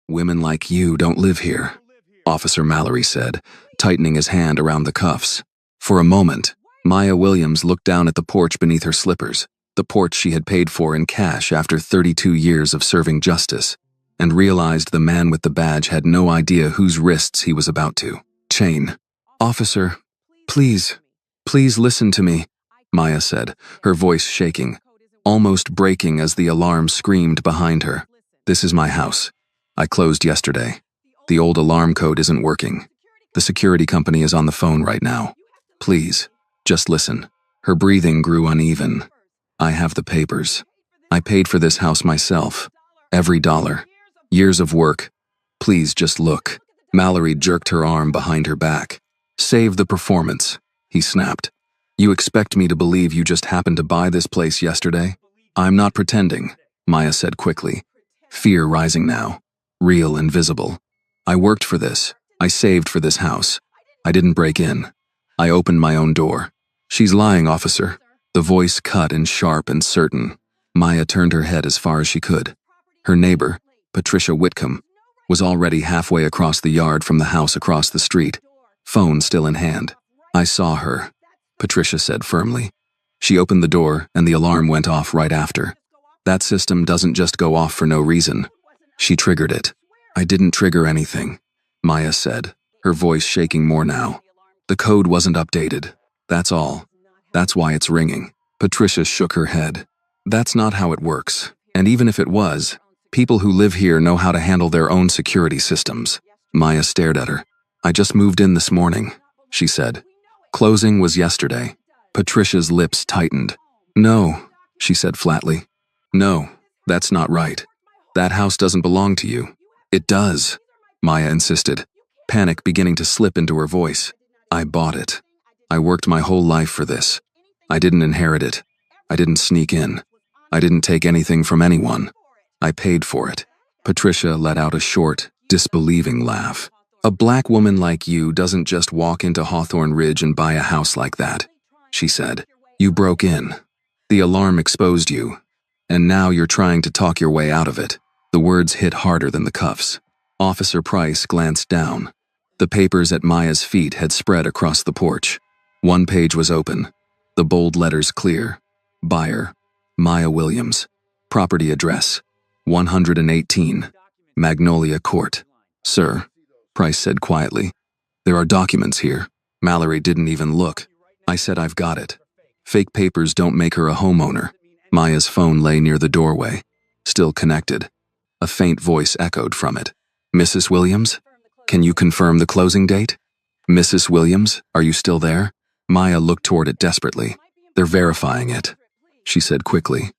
"Women like you don't live here," Officer Mallory said, tightening his hand around the cuffs. For a moment, Maya Williams looked down at the porch beneath her slippers, the porch she had paid for in cash after 32 years of serving justice, and realized the man with the badge had no idea whose wrists he was about to chain. "Officer, please listen to me," Maya said, her voice shaking, almost breaking as the alarm screamed behind her. "This is my house. I closed yesterday. The old alarm code isn't working. The security company is on the phone right now. Please, just listen." Her breathing grew uneven. "I have the papers. I paid for this house myself. Every dollar. Years of work. Please just look." Mallory jerked her arm behind her back. "Save the performance," he snapped. "You expect me to believe you just happened to buy this place yesterday?" "I'm not pretending," Maya said quickly, fear rising now, real and visible. "I worked for this. I saved for this house. I didn't break in. I opened my own door." "She's lying, officer." The voice cut and sharp and certain. Maya turned her head as far as she could. Her neighbor, Patricia Whitcomb, was already halfway across the yard from the house across the street, phone still in hand. "I saw her," Patricia said firmly. "She opened the door and the alarm went off right after. That system doesn't just go off for no reason. She triggered it." "I didn't trigger anything," Maya said, her voice shaking more now. "The code wasn't updated. That's all. That's why it's ringing." Patricia shook her head. "That's not how it works. And even if it was, people who live here know how to handle their own security systems." Maya stared at her. "I just moved in this morning," she said. "Closing was yesterday." Patricia's lips tightened. "No," she said flatly. "No, that's not right. That house doesn't belong to you." "It does," Maya insisted, panic beginning to slip into her voice. "I bought it. I worked my whole life for this. I didn't inherit it. I didn't sneak in. I didn't take anything from anyone. I paid for it." Patricia let out a short, disbelieving laugh. "A black woman like you doesn't just walk into Hawthorne Ridge and buy a house like that," she said. "You broke in. The alarm exposed you. And now you're trying to talk your way out of it." The words hit harder than the cuffs. Officer Price glanced down. The papers at Maya's feet had spread across the porch. One page was open, the bold letters clear. Buyer, Maya Williams. Property address, 118, Magnolia Court. "Sir," Price said quietly, "there are documents here." Mallory didn't even look. "I said I've got it. Fake papers don't make her a homeowner." Maya's phone lay near the doorway, still connected. A faint voice echoed from it. "Mrs. Williams? Can you confirm the closing date? Mrs. Williams, are you still there?" Maya looked toward it desperately. "They're verifying it," she said quickly.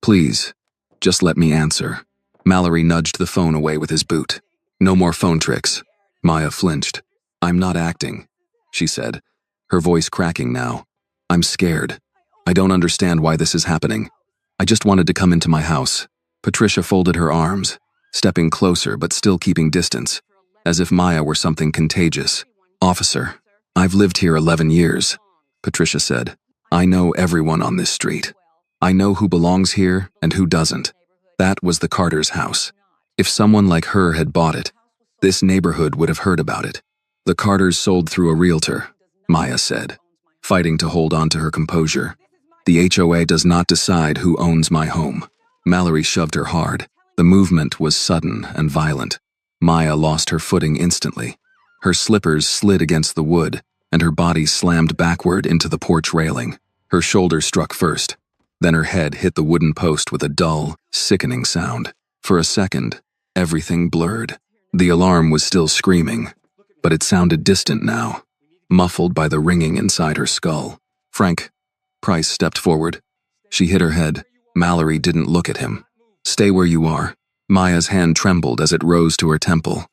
"Please, just let me answer." Mallory nudged the phone away with his boot. "No more phone tricks." Maya flinched. "I'm not acting," she said, her voice cracking now. "I'm scared. I don't understand why this is happening. I just wanted to come into my house." Patricia folded her arms, stepping closer but still keeping distance, as if Maya were something contagious. "Officer, I've lived here 11 years, Patricia said. "I know everyone on this street. I know who belongs here and who doesn't. That was the Carter's house. If someone like her had bought it, this neighborhood would have heard about it. The Carters sold through a realtor," Maya said, fighting to hold on to her composure. "The HOA does not decide who owns my home." Mallory shoved her hard. The movement was sudden and violent. Maya lost her footing instantly. Her slippers slid against the wood, and her body slammed backward into the porch railing. Her shoulder struck first, then her head hit the wooden post with a dull, sickening sound. For a second, everything blurred. The alarm was still screaming, but it sounded distant now, muffled by the ringing inside her skull. "Frank." Price stepped forward. She hit her head. Mallory didn't look at him. "Stay where you are." Maya's hand trembled as it rose to her temple.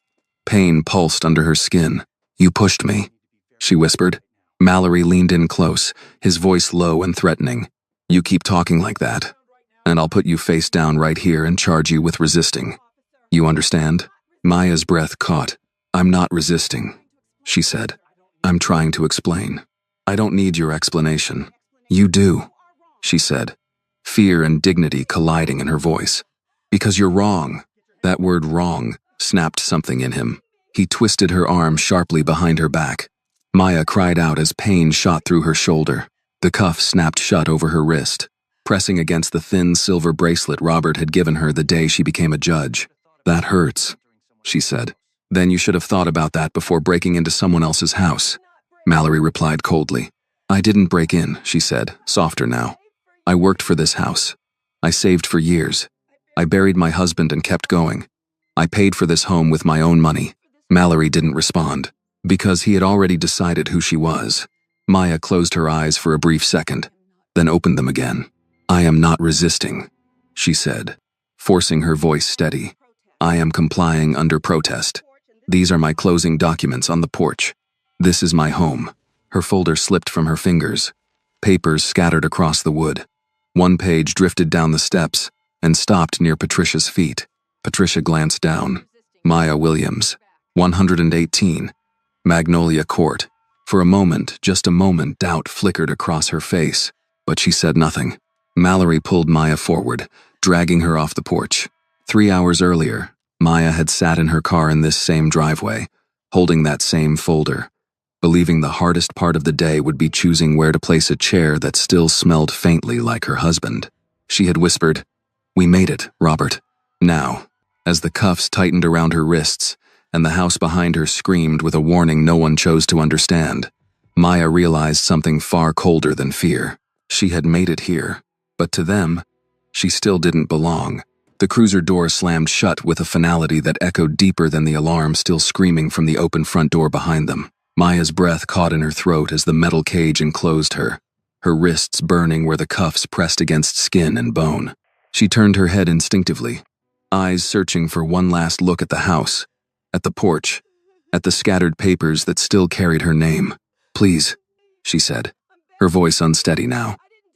Pain pulsed under her skin. "You pushed me," she whispered. Mallory leaned in close, his voice low and threatening. "You keep talking like that, and I'll put you face down right here and charge you with resisting. You understand?" Maya's breath caught. "I'm not resisting," she said. "I'm trying to explain. I don't need your explanation." "You do," she said, fear and dignity colliding in her voice. "Because you're wrong." That word "wrong" snapped something in him. He twisted her arm sharply behind her back. Maya cried out as pain shot through her shoulder. The cuff snapped shut over her wrist, pressing against the thin silver bracelet Robert had given her the day she became a judge. "That hurts," she said. "Then you should have thought about that before breaking into someone else's house," Mallory replied coldly. "I didn't break in," she said, softer now. "I worked for this house. I saved for years. I buried my husband and kept going. I paid for this home with my own money." Mallory didn't respond, because he had already decided who she was. Maya closed her eyes for a brief second, then opened them again. "I am not resisting," she said, forcing her voice steady. "I am complying under protest. These are my closing documents on the porch. This is my home." Her folder slipped from her fingers. Papers scattered across the wood. One page drifted down the steps and stopped near Patricia's feet. Patricia glanced down. Maya Williams, 118, Magnolia Court. For a moment, just a moment, doubt flickered across her face, but she said nothing. Mallory pulled Maya forward, dragging her off the porch. 3 hours earlier, Maya had sat in her car in this same driveway, holding that same folder, believing the hardest part of the day would be choosing where to place a chair that still smelled faintly like her husband. She had whispered, "We made it, Robert." Now, as the cuffs tightened around her wrists and the house behind her screamed with a warning no one chose to understand, Maya realized something far colder than fear. She had made it here, but to them, she still didn't belong. The cruiser door slammed shut with a finality that echoed deeper than the alarm still screaming from the open front door behind them. Maya's breath caught in her throat as the metal cage enclosed her, her wrists burning where the cuffs pressed against skin and bone. She turned her head instinctively, eyes searching for one last look at the house, at the porch, at the scattered papers that still carried her name. "Please," she said, her voice unsteady now,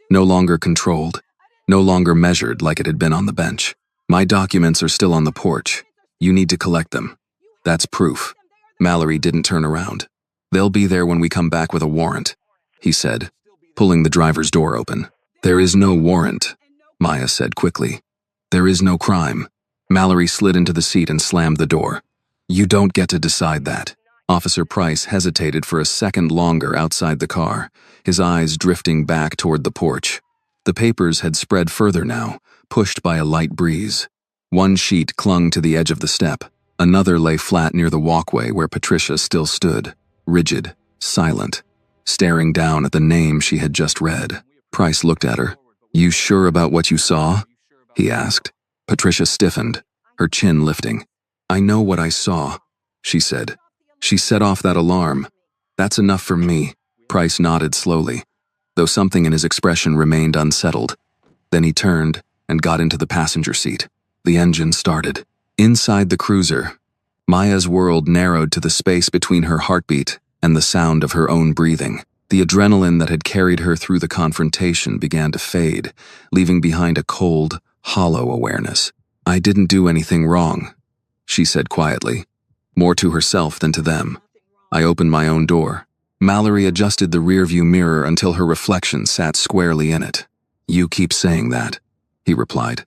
no longer controlled, no longer measured like it had been on the bench. "My documents are still on the porch. You need to collect them. That's proof." Mallory didn't turn around. "They'll be there when we come back with a warrant," he said, pulling the driver's door open. "There is no warrant," Maya said quickly. "There is no crime." Mallory slid into the seat and slammed the door. "You don't get to decide that." Officer Price hesitated for a second longer outside the car, his eyes drifting back toward the porch. The papers had spread further now, pushed by a light breeze. One sheet clung to the edge of the step. Another lay flat near the walkway where Patricia still stood, rigid, silent, staring down at the name she had just read. Price looked at her. "You sure about what you saw?" he asked. Patricia stiffened, her chin lifting. "I know what I saw," she said. "She set off that alarm. That's enough for me." Price nodded slowly, though something in his expression remained unsettled. Then he turned and got into the passenger seat. The engine started. Inside the cruiser, Maya's world narrowed to the space between her heartbeat and the sound of her own breathing. The adrenaline that had carried her through the confrontation began to fade, leaving behind a cold, hollow awareness. "I didn't do anything wrong," she said quietly, more to herself than to them. "I opened my own door." Mallory adjusted the rearview mirror until her reflection sat squarely in it. "You keep saying that," he replied.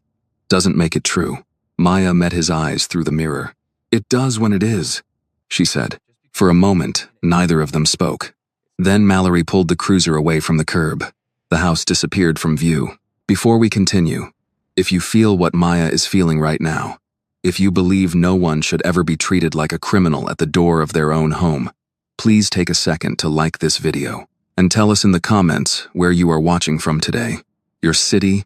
"Doesn't make it true." Maya met his eyes through the mirror. "It does when it is," she said. For a moment, neither of them spoke. Then Mallory pulled the cruiser away from the curb. The house disappeared from view. "Before we continue, if you feel what Maya is feeling right now, if you believe no one should ever be treated like a criminal at the door of their own home, please take a second to like this video and tell us in the comments where you are watching from today. Your city,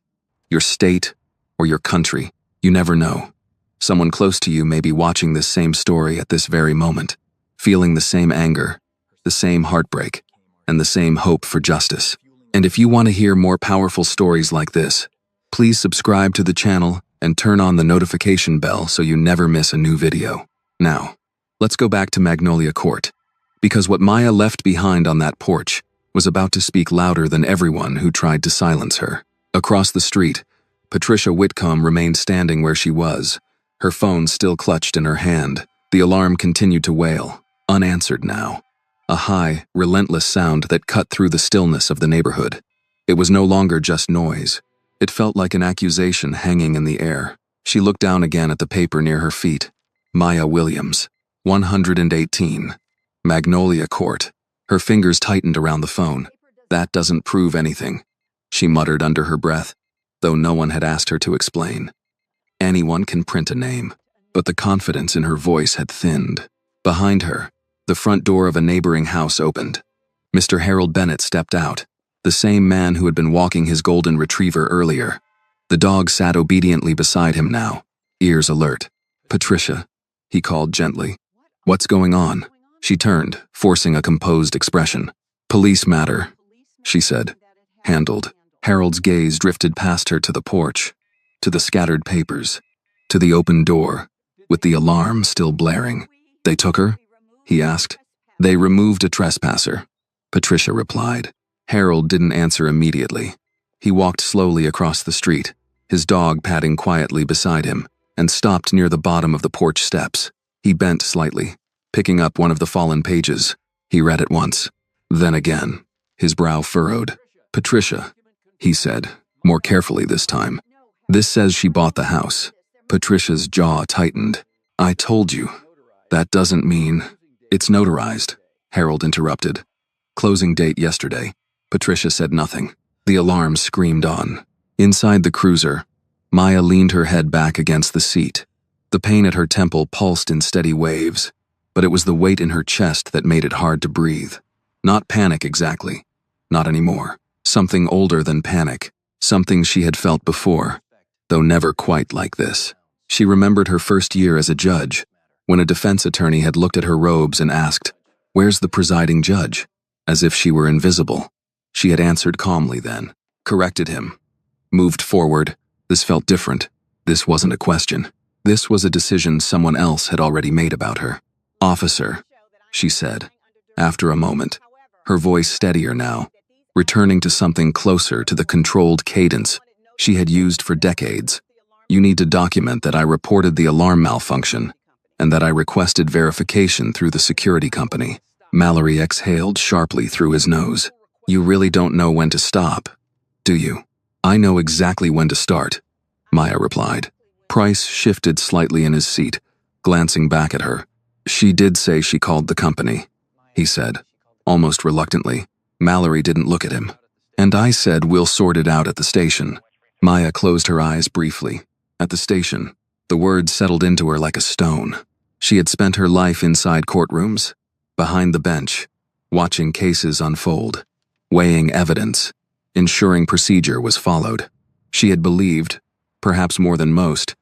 your state, or your country. You never know. Someone close to you may be watching this same story at this very moment, feeling the same anger, the same heartbreak, and the same hope for justice. And if you want to hear more powerful stories like this, please subscribe to the channel and turn on the notification bell so you never miss a new video. Now, let's go back to Magnolia Court, because what Maya left behind on that porch was about to speak louder than everyone who tried to silence her. Across the street, Patricia Whitcomb remained standing where she was, her phone still clutched in her hand. The alarm continued to wail, unanswered now, a high, relentless sound that cut through the stillness of the neighborhood. It was no longer just noise. It felt like an accusation hanging in the air. She looked down again at the paper near her feet. Maya Williams, 118. Magnolia Court. Her fingers tightened around the phone. That doesn't prove anything, she muttered under her breath, though no one had asked her to explain. Anyone can print a name, but the confidence in her voice had thinned. Behind her, the front door of a neighboring house opened. Mr. Harold Bennett stepped out, the same man who had been walking his golden retriever earlier. The dog sat obediently beside him now, ears alert. "Patricia," he called gently. "What's going on?" She turned, forcing a composed expression. "Police matter," she said. "Handled." Harold's gaze drifted past her to the porch, to the scattered papers, to the open door, with the alarm still blaring. "They took her?" he asked. "They removed a trespasser," Patricia replied. Harold didn't answer immediately. He walked slowly across the street, his dog padding quietly beside him, and stopped near the bottom of the porch steps. He bent slightly, picking up one of the fallen pages. He read it once, then again, his brow furrowed. "Patricia," he said, more carefully this time. "This says she bought the house." Patricia's jaw tightened. "I told you. That doesn't mean—" "It's notarized," Harold interrupted. "Closing date yesterday." Patricia said nothing. The alarm screamed on. Inside the cruiser, Maya leaned her head back against the seat. The pain at her temple pulsed in steady waves, but it was the weight in her chest that made it hard to breathe. Not panic exactly. Not anymore. Something older than panic. Something she had felt before, though never quite like this. She remembered her first year as a judge, when a defense attorney had looked at her robes and asked, "Where's the presiding judge?" As if she were invisible. She had answered calmly then, corrected him, moved forward. This felt different. This wasn't a question. This was a decision someone else had already made about her. "Officer," she said, after a moment, her voice steadier now, returning to something closer to the controlled cadence she had used for decades. "You need to document that I reported the alarm malfunction and that I requested verification through the security company." Mallory exhaled sharply through his nose. "You really don't know when to stop, do you?" "I know exactly when to start," Maya replied. Price shifted slightly in his seat, glancing back at her. "She did say she called the company," he said, almost reluctantly. Mallory didn't look at him. "And I said we'll sort it out at the station." Maya closed her eyes briefly. At the station, the words settled into her like a stone. She had spent her life inside courtrooms, behind the bench, watching cases unfold, weighing evidence, ensuring procedure was followed. She had believed, perhaps more than most,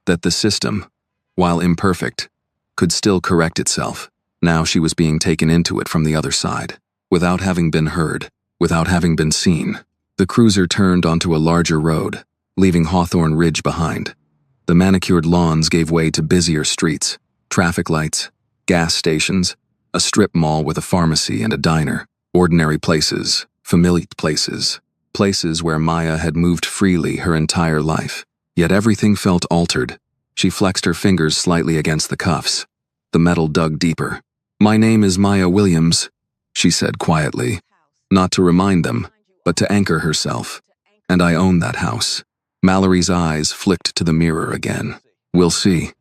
that the system, while imperfect, could still correct itself. Now she was being taken into it from the other side, without having been heard, without having been seen. The cruiser turned onto a larger road, leaving Hawthorne Ridge behind. The manicured lawns gave way to busier streets, traffic lights, gas stations, a strip mall with a pharmacy and a diner. Ordinary places, familiar places, places where Maya had moved freely her entire life. Yet everything felt altered. She flexed her fingers slightly against the cuffs. The metal dug deeper. "My name is Maya Williams," she said quietly, not to remind them, but to anchor herself. "And I own that house." Mallory's eyes flicked to the mirror again. "We'll see,"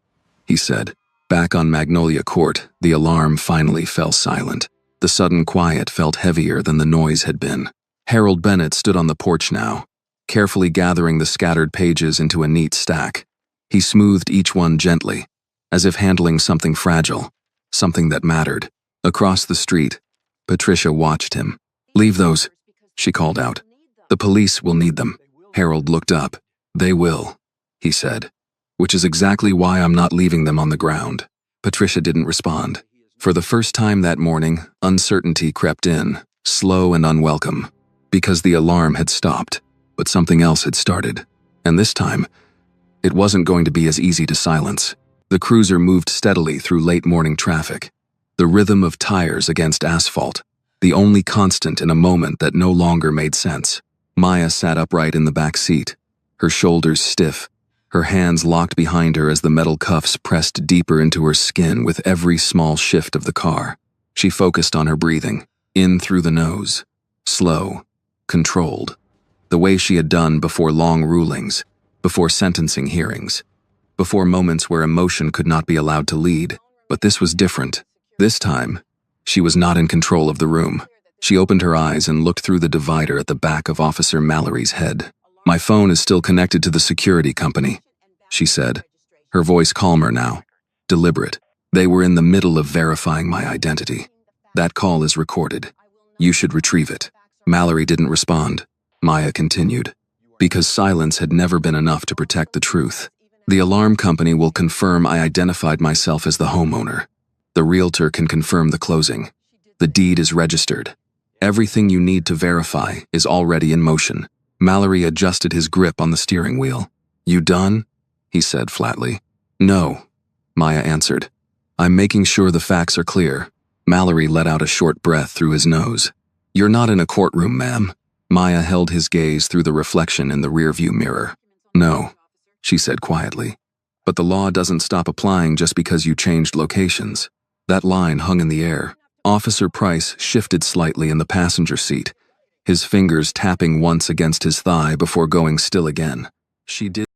he said. Back on Magnolia Court, the alarm finally fell silent. The sudden quiet felt heavier than the noise had been. Harold Bennett stood on the porch now, carefully gathering the scattered pages into a neat stack. He smoothed each one gently, as if handling something fragile, something that mattered. Across the street, Patricia watched him. "Leave those," she called out. "The police will need them." Harold looked up. "They will," he said, "which is exactly why I'm not leaving them on the ground." Patricia didn't respond. For the first time that morning, uncertainty crept in, slow and unwelcome, because the alarm had stopped, but something else had started. And this time, it wasn't going to be as easy to silence. The cruiser moved steadily through late morning traffic, the rhythm of tires against asphalt, the only constant in a moment that no longer made sense. Maya sat upright in the back seat, her shoulders stiff, her hands locked behind her as the metal cuffs pressed deeper into her skin with every small shift of the car. She focused on her breathing, in through the nose, slow, controlled, the way she had done before long rulings, before sentencing hearings. before moments where emotion could not be allowed to lead. But this was different. This time, she was not in control of the room. She opened her eyes and looked through the divider at the back of Officer Mallory's head. "My phone is still connected to the security company," she said, her voice calmer now, deliberate. "They were in the middle of verifying my identity. That call is recorded. You should retrieve it." Mallory didn't respond. Maya continued, "Because silence had never been enough to protect the truth. The alarm company will confirm I identified myself as the homeowner. The realtor can confirm the closing. The deed is registered. Everything you need to verify is already in motion." Mallory adjusted his grip on the steering wheel. "You done?" he said flatly. "No," Maya answered. "I'm making sure the facts are clear." Mallory let out a short breath through his nose. "You're not in a courtroom, ma'am." Maya held his gaze through the reflection in the rearview mirror. "No," she said quietly. "But the law doesn't stop applying just because you changed locations." That line hung in the air. Officer Price shifted slightly in the passenger seat, his fingers tapping once against his thigh before going still again. "She did